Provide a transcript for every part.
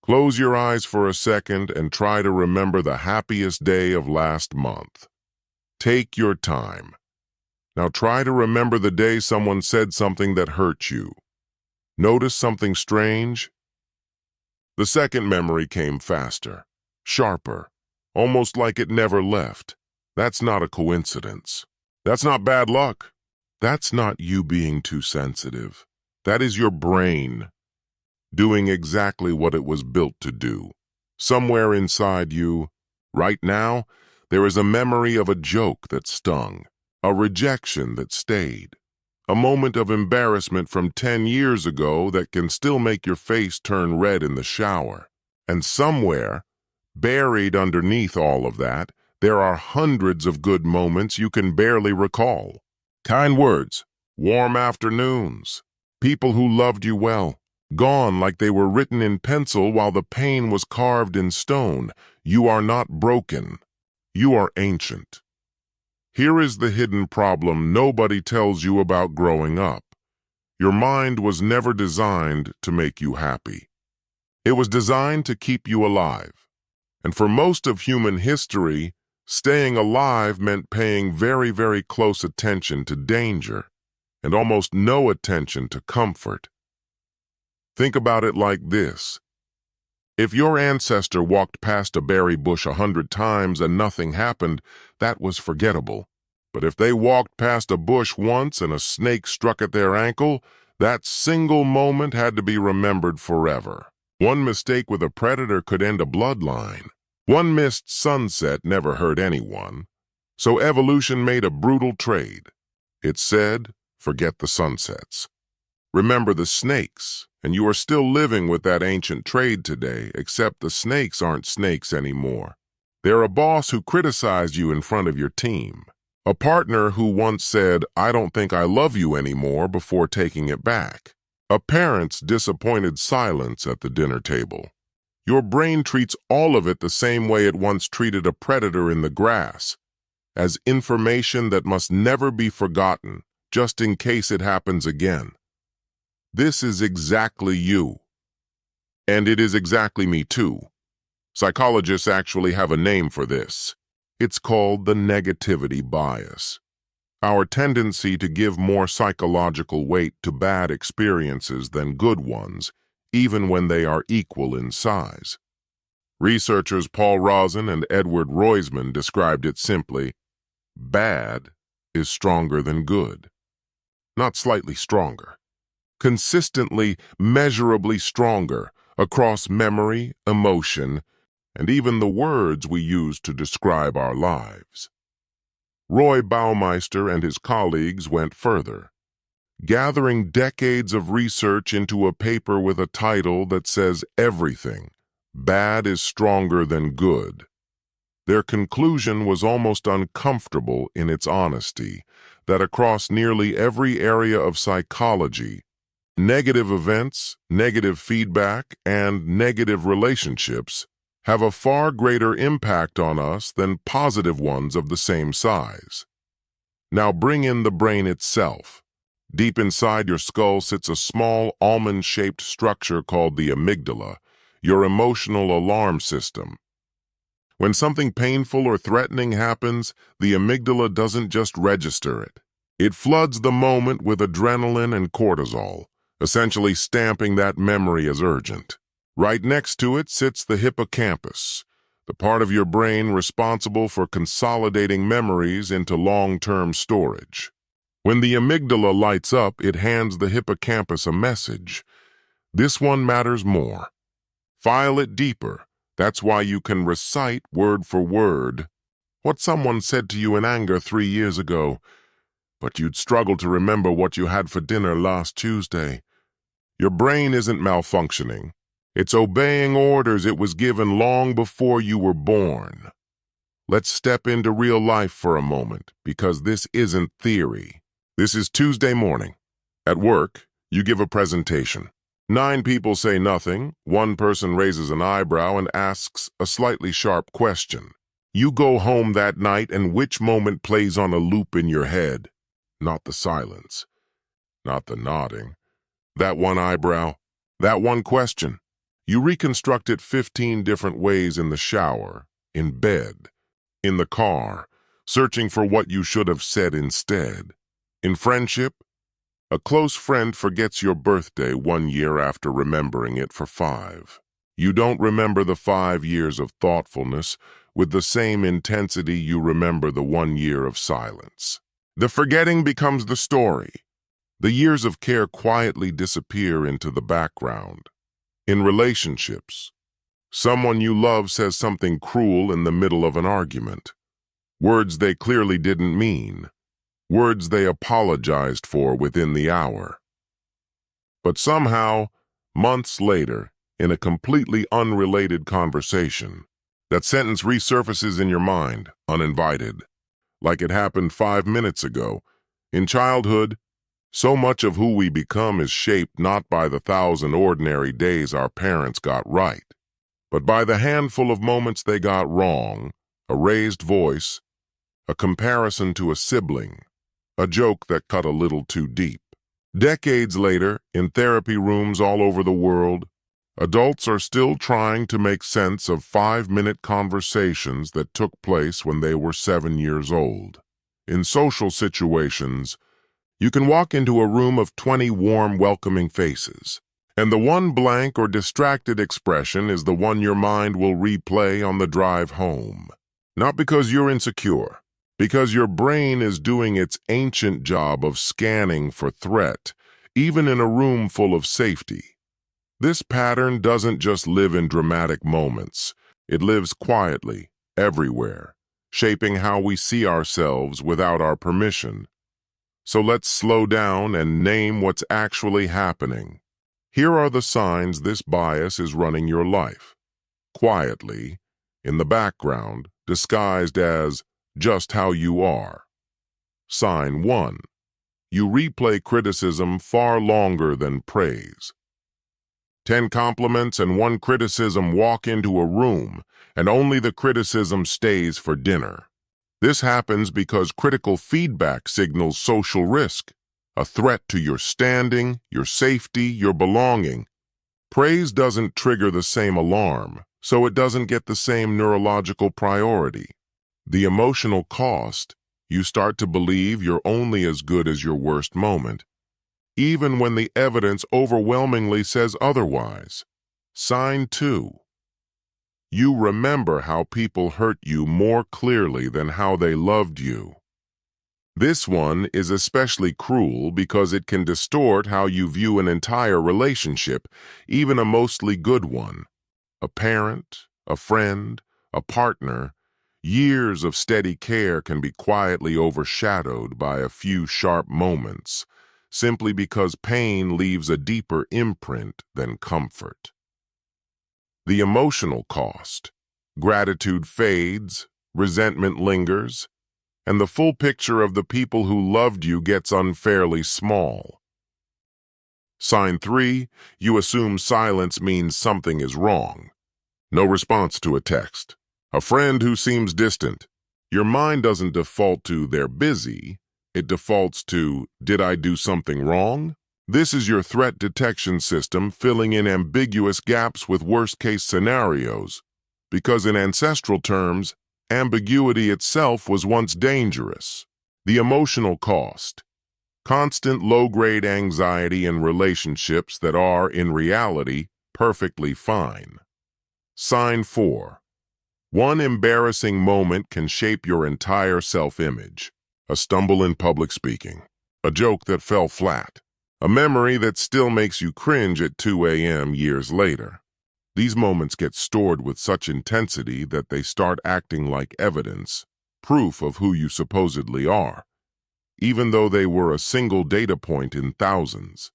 Close your eyes for a second and try to remember the happiest day of last month. Take your time. Now try to remember the day someone said something that hurt you. Notice something strange? The second memory came faster, sharper, almost like it never left. That's not a coincidence. That's not bad luck. That's not you being too sensitive. That is your brain doing exactly what it was built to do. Somewhere inside you, right now, there is a memory of a joke that stung, a rejection that stayed, a moment of embarrassment from 10 years ago that can still make your face turn red in the shower. And somewhere, buried underneath all of that, there are hundreds of good moments you can barely recall. Kind words, warm afternoons, people who loved you well, gone like they were written in pencil while the pain was carved in stone. You are not broken. You are ancient. Here is the hidden problem nobody tells you about growing up. Your mind was never designed to make you happy. It was designed to keep you alive. And for most of human history, staying alive meant paying very, very close attention to danger and almost no attention to comfort. Think about it like this. If your ancestor walked past a berry bush 100 times and nothing happened, that was forgettable. But if they walked past a bush once and a snake struck at their ankle, that single moment had to be remembered forever. One mistake with a predator could end a bloodline. One missed sunset never hurt anyone. So evolution made a brutal trade. It said, forget the sunsets. Remember the snakes, and you are still living with that ancient trade today, except the snakes aren't snakes anymore. They're a boss who criticized you in front of your team. A partner who once said, I don't think I love you anymore before taking it back. A parent's disappointed silence at the dinner table. Your brain treats all of it the same way it once treated a predator in the grass, as information that must never be forgotten, just in case it happens again. This is exactly you. And it is exactly me too. Psychologists actually have a name for this. It's called the negativity bias. Our tendency to give more psychological weight to bad experiences than good ones, even when they are equal in size. Researchers Paul Rosen and Edward Roisman described it simply, bad is stronger than good. Not slightly stronger. Consistently, measurably stronger across memory, emotion, and even the words we use to describe our lives. Roy Baumeister and his colleagues went further, gathering decades of research into a paper with a title that says everything, bad is stronger than good. Their conclusion was almost uncomfortable in its honesty, that across nearly every area of psychology, negative events, negative feedback, and negative relationships have a far greater impact on us than positive ones of the same size. Now bring in the brain itself. Deep inside your skull sits a small almond-shaped structure called the amygdala, your emotional alarm system. When something painful or threatening happens, the amygdala doesn't just register it. It floods the moment with adrenaline and cortisol, essentially stamping that memory as urgent. Right next to it sits the hippocampus, the part of your brain responsible for consolidating memories into long-term storage. When the amygdala lights up, it hands the hippocampus a message. This one matters more. File it deeper. That's why you can recite word for word what someone said to you in anger 3 years ago, but you'd struggle to remember what you had for dinner last Tuesday. Your brain isn't malfunctioning. It's obeying orders it was given long before you were born. Let's step into real life for a moment, because this isn't theory. This is Tuesday morning. At work, you give a presentation. 9 people say nothing, 1 person raises an eyebrow and asks a slightly sharp question. You go home that night, and which moment plays on a loop in your head? Not the silence, not the nodding. That one eyebrow, that one question. You reconstruct it 15 different ways in the shower, in bed, in the car, searching for what you should have said instead. In friendship, a close friend forgets your birthday 1 year after remembering it for 5. You don't remember the 5 years of thoughtfulness with the same intensity you remember the 1 year of silence. The forgetting becomes the story. The years of care quietly disappear into the background. In relationships, someone you love says something cruel in the middle of an argument. Words they clearly didn't mean. Words they apologized for within the hour. But somehow, months later, in a completely unrelated conversation, that sentence resurfaces in your mind, uninvited, like it happened 5 minutes ago. In childhood, so much of who we become is shaped not by the 1,000 ordinary days our parents got right, but by the handful of moments they got wrong, a raised voice, a comparison to a sibling, a joke that cut a little too deep. Decades later, in therapy rooms all over the world, adults are still trying to make sense of 5-minute conversations that took place when they were 7 years old. In social situations, you can walk into a room of 20 warm, welcoming faces, and the one blank or distracted expression is the one your mind will replay on the drive home. Not because you're insecure, because your brain is doing its ancient job of scanning for threat, even in a room full of safety. This pattern doesn't just live in dramatic moments. It lives quietly, everywhere, shaping how we see ourselves without our permission. So let's slow down and name what's actually happening. Here are the signs this bias is running your life. Quietly, in the background, disguised as just how you are. Sign 1. You replay criticism far longer than praise. 10 compliments and 1 criticism walk into a room, and only the criticism stays for dinner. This happens because critical feedback signals social risk, a threat to your standing, your safety, your belonging. Praise doesn't trigger the same alarm, so it doesn't get the same neurological priority. The emotional cost, you start to believe you're only as good as your worst moment, even when the evidence overwhelmingly says otherwise. Sign 2. You remember how people hurt you more clearly than how they loved you. This one is especially cruel because it can distort how you view an entire relationship, even a mostly good one. A parent, a friend, a partner. Years of steady care can be quietly overshadowed by a few sharp moments, simply because pain leaves a deeper imprint than comfort. The emotional cost. Gratitude fades, resentment lingers, and the full picture of the people who loved you gets unfairly small. Sign 3, you assume silence means something is wrong. No response to a text. A friend who seems distant. Your mind doesn't default to "they're busy," it defaults to "did I do something wrong?" This is your threat detection system filling in ambiguous gaps with worst-case scenarios, because in ancestral terms, ambiguity itself was once dangerous. The emotional cost. Constant low-grade anxiety in relationships that are, in reality, perfectly fine. Sign 4. One embarrassing moment can shape your entire self-image. A stumble in public speaking. A joke that fell flat. A memory that still makes you cringe at 2 a.m. years later. These moments get stored with such intensity that they start acting like evidence, proof of who you supposedly are, even though they were a single data point in thousands.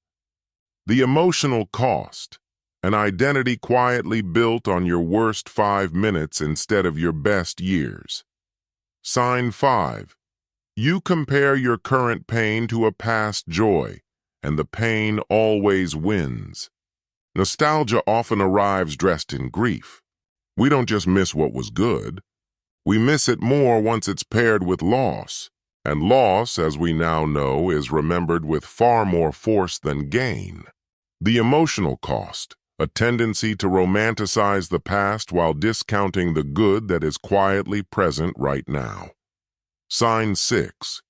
The emotional cost. An identity quietly built on your worst 5 minutes instead of your best years. Sign 5. You compare your current pain to a past joy, and the pain always wins. Nostalgia often arrives dressed in grief. We don't just miss what was good. We miss it more once it's paired with loss. And loss, as we now know, is remembered with far more force than gain. The emotional cost. a tendency to romanticize the past while discounting the good that is quietly present right now. Sign 6.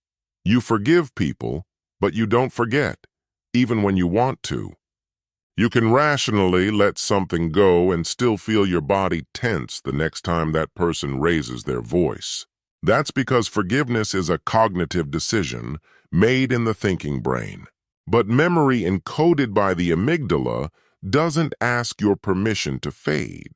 You forgive people, but you don't forget, even when you want to. You can rationally let something go and still feel your body tense the next time that person raises their voice. That's because forgiveness is a cognitive decision made in the thinking brain. But memory encoded by the amygdala doesn't ask your permission to fade.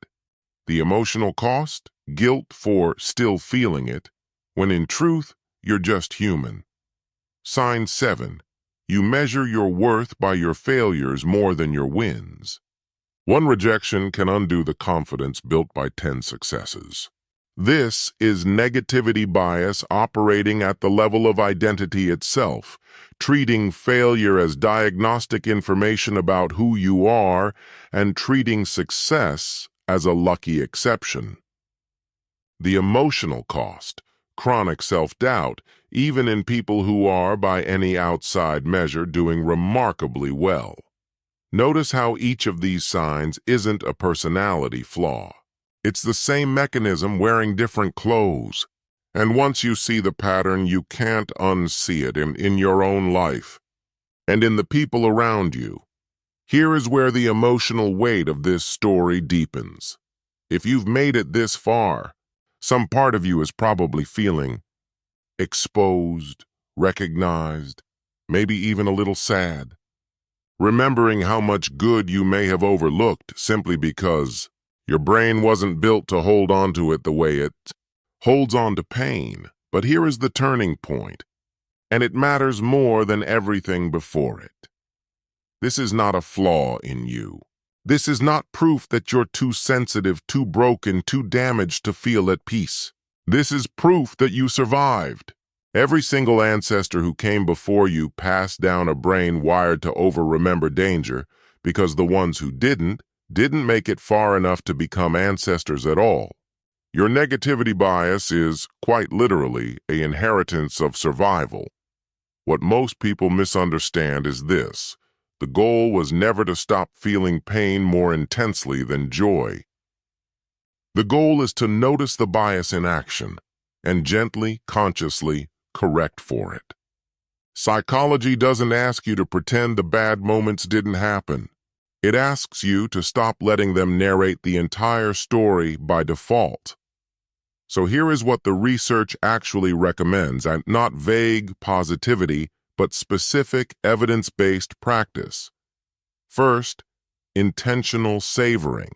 The emotional cost? Guilt for still feeling it, when in truth, you're just human. Sign 7. You measure your worth by your failures more than your wins. One rejection can undo the confidence built by 10 successes. This is negativity bias operating at the level of identity itself, treating failure as diagnostic information about who you are and treating success as a lucky exception. The emotional cost, chronic self-doubt, even in people who are, by any outside measure, doing remarkably well. Notice how each of these signs isn't a personality flaw. It's the same mechanism wearing different clothes. And once you see the pattern, you can't unsee it in your own life and in the people around you. Here is where the emotional weight of this story deepens. If you've made it this far, some part of you is probably feeling exposed, recognized, maybe even a little sad. Remembering how much good you may have overlooked simply because your brain wasn't built to hold on to it the way it holds on to pain. But here is the turning point, and it matters more than everything before it. This is not a flaw in you. This is not proof that you're too sensitive, too broken, too damaged to feel at peace. This is proof that you survived. Every single ancestor who came before you passed down a brain wired to over-remember danger, because the ones who didn't make it far enough to become ancestors at all. Your negativity bias is, quite literally, an inheritance of survival. What most people misunderstand is this: the goal was never to stop feeling pain more intensely than joy. The goal is to notice the bias in action and gently, consciously correct for it. Psychology doesn't ask you to pretend the bad moments didn't happen. It asks you to stop letting them narrate the entire story by default. So here is what the research actually recommends, and not vague positivity, but specific evidence-based practice. First, intentional savoring.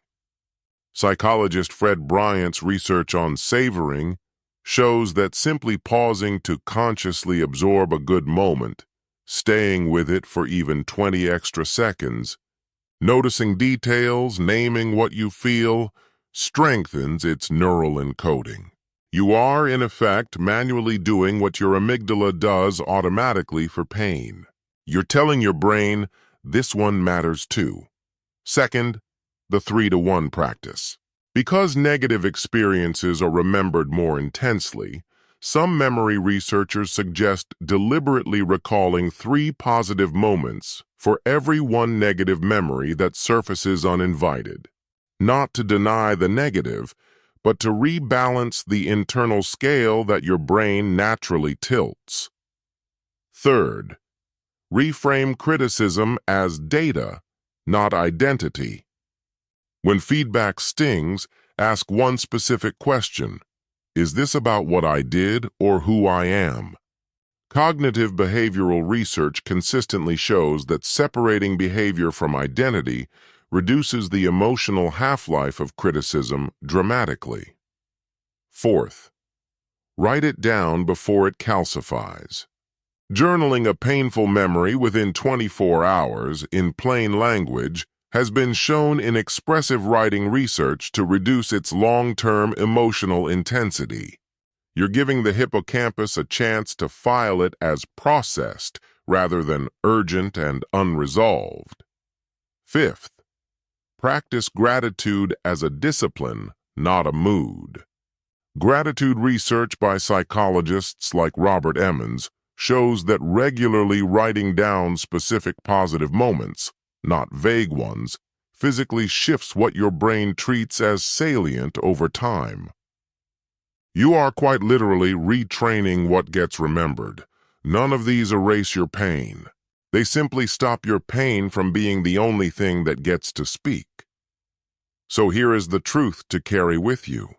Psychologist Fred Bryant's research on savoring shows that simply pausing to consciously absorb a good moment, staying with it for even 20 extra seconds, noticing details, naming what you feel, strengthens its neural encoding. You are, in effect, manually doing what your amygdala does automatically for pain. You're telling your brain, this one matters too. Second, the 3-to-1 practice. Because negative experiences are remembered more intensely, some memory researchers suggest deliberately recalling 3 positive moments for every 1 negative memory that surfaces uninvited. Not to deny the negative, but to rebalance the internal scale that your brain naturally tilts. Third, reframe criticism as data, not identity. When feedback stings, ask one specific question: is this about what I did or who I am? Cognitive behavioral research consistently shows that separating behavior from identity reduces the emotional half-life of criticism dramatically. Fourth, write it down before it calcifies. Journaling a painful memory within 24 hours in plain language has been shown in expressive writing research to reduce its long-term emotional intensity. You're giving the hippocampus a chance to file it as processed rather than urgent and unresolved. Fifth, practice gratitude as a discipline, not a mood. Gratitude research by psychologists like Robert Emmons shows that regularly writing down specific positive moments, not vague ones, physically shifts what your brain treats as salient over time. You are quite literally retraining what gets remembered. None of these erase your pain. They simply stop your pain from being the only thing that gets to speak. So here is the truth to carry with you.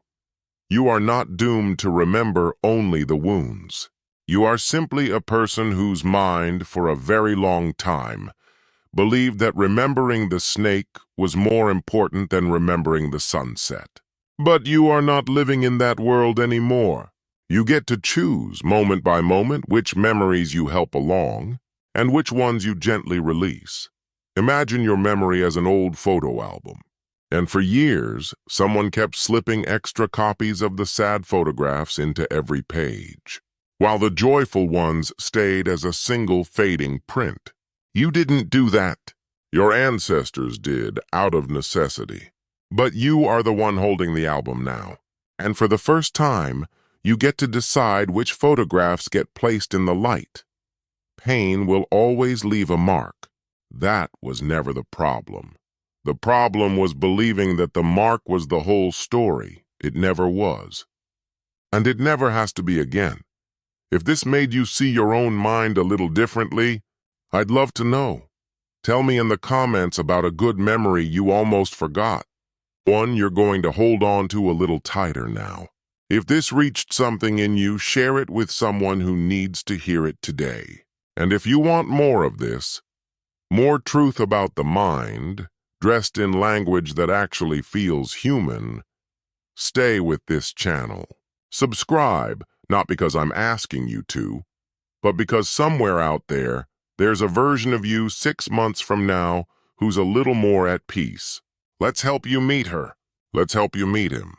You are not doomed to remember only the wounds. You are simply a person whose mind, for a very long time, believed that remembering the snake was more important than remembering the sunset. But you are not living in that world anymore. You get to choose, moment by moment, which memories you help along and which ones you gently release. Imagine your memory as an old photo album. And for years, someone kept slipping extra copies of the sad photographs into every page, while the joyful ones stayed as a single fading print. You didn't do that. Your ancestors did, out of necessity. But you are the one holding the album now. And for the first time, you get to decide which photographs get placed in the light. Pain will always leave a mark. That was never the problem. The problem was believing that the mark was the whole story. It never was. And it never has to be again. If this made you see your own mind a little differently, I'd love to know. Tell me in the comments about a good memory you almost forgot. One you're going to hold on to a little tighter now. If this reached something in you, share it with someone who needs to hear it today. And if you want more of this, more truth about the mind, dressed in language that actually feels human, stay with this channel. Subscribe, not because I'm asking you to, but because somewhere out there, there's a version of you 6 months from now who's a little more at peace. Let's help you meet her. Let's help you meet him.